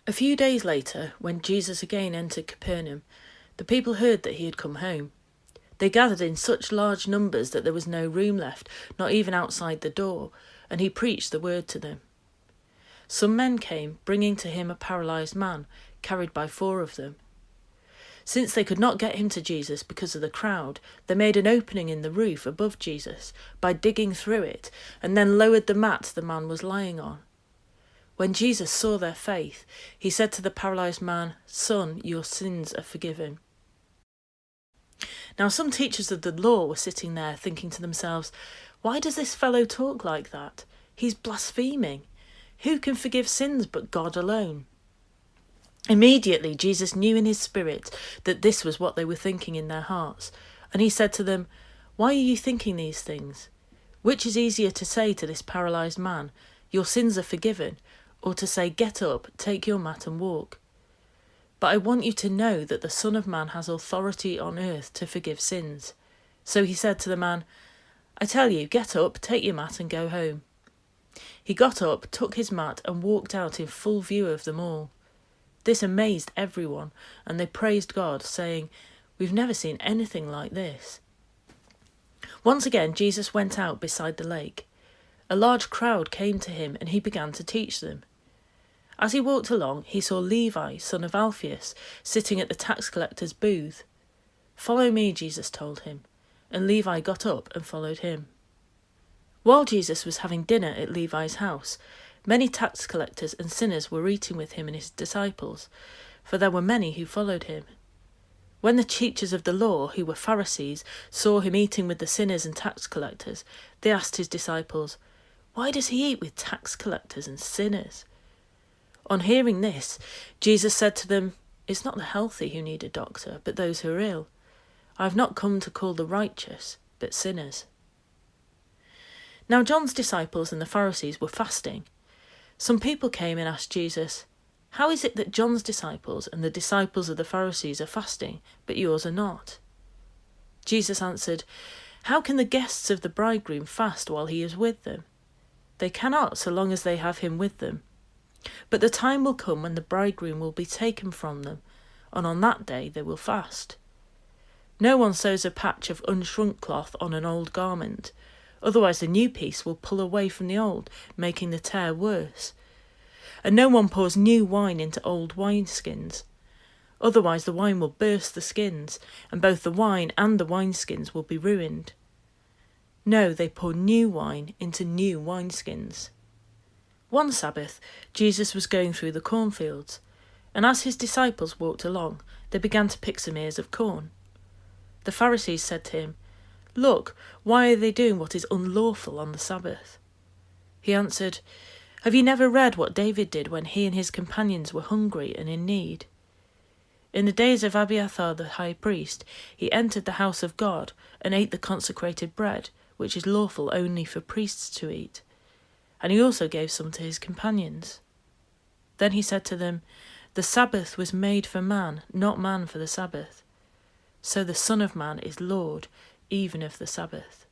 A few days later, when Jesus again entered Capernaum, the people heard that he had come home. They gathered in such large numbers that there was no room left, not even outside the door, and he preached the word to them. Some men came, bringing to him a paralysed man, carried by 4 of them. Since they could not get him to Jesus because of the crowd, they made an opening in the roof above Jesus by digging through it, and then lowered the mat the man was lying on. When Jesus saw their faith, he said to the paralysed man, "Son, your sins are forgiven." Now some teachers of the law were sitting there thinking to themselves, "Why does this fellow talk like that? He's blaspheming. Who can forgive sins but God alone?" Immediately Jesus knew in his spirit that this was what they were thinking in their hearts, and he said to them, "Why are you thinking these things? Which is easier to say to this paralysed man, 'Your sins are forgiven,' or to say, 'Get up, take your mat and walk'? But I want you to know that the Son of Man has authority on earth to forgive sins." So he said to the man, "I tell you, get up, take your mat and go home." He got up, took his mat and walked out in full view of them all. This amazed everyone, and they praised God, saying, "We've never seen anything like this." Once again, Jesus went out beside the lake. A large crowd came to him, and he began to teach them. As he walked along, he saw Levi, son of Alphaeus, sitting at the tax collector's booth. "Follow me," Jesus told him, and Levi got up and followed him. While Jesus was having dinner at Levi's house, many tax collectors and sinners were eating with him and his disciples, for there were many who followed him. When the teachers of the law, who were Pharisees, saw him eating with the sinners and tax collectors, they asked his disciples, "Why does he eat with tax collectors and sinners?" On hearing this, Jesus said to them, "It's not the healthy who need a doctor, but those who are ill. I have not come to call the righteous, but sinners." Now John's disciples and the Pharisees were fasting. Some people came and asked Jesus, "How is it that John's disciples and the disciples of the Pharisees are fasting, but yours are not?" Jesus answered, "How can the guests of the bridegroom fast while he is with them? They cannot, so long as they have him with them. But the time will come when the bridegroom will be taken from them, and on that day they will fast. No one sews a patch of unshrunk cloth on an old garment, otherwise the new piece will pull away from the old, making the tear worse. And no one pours new wine into old wineskins, otherwise the wine will burst the skins, and both the wine and the wineskins will be ruined. No, they pour new wine into new wineskins." One Sabbath, Jesus was going through the cornfields, and as his disciples walked along, they began to pick some ears of corn. The Pharisees said to him, "Look, why are they doing what is unlawful on the Sabbath?" He answered, "Have you never read what David did when he and his companions were hungry and in need? In the days of Abiathar the high priest, he entered the house of God and ate the consecrated bread, which is lawful only for priests to eat. And he also gave some to his companions. Then he said to them, 'The Sabbath was made for man, not man for the Sabbath. So the Son of Man is Lord, even of the Sabbath.'"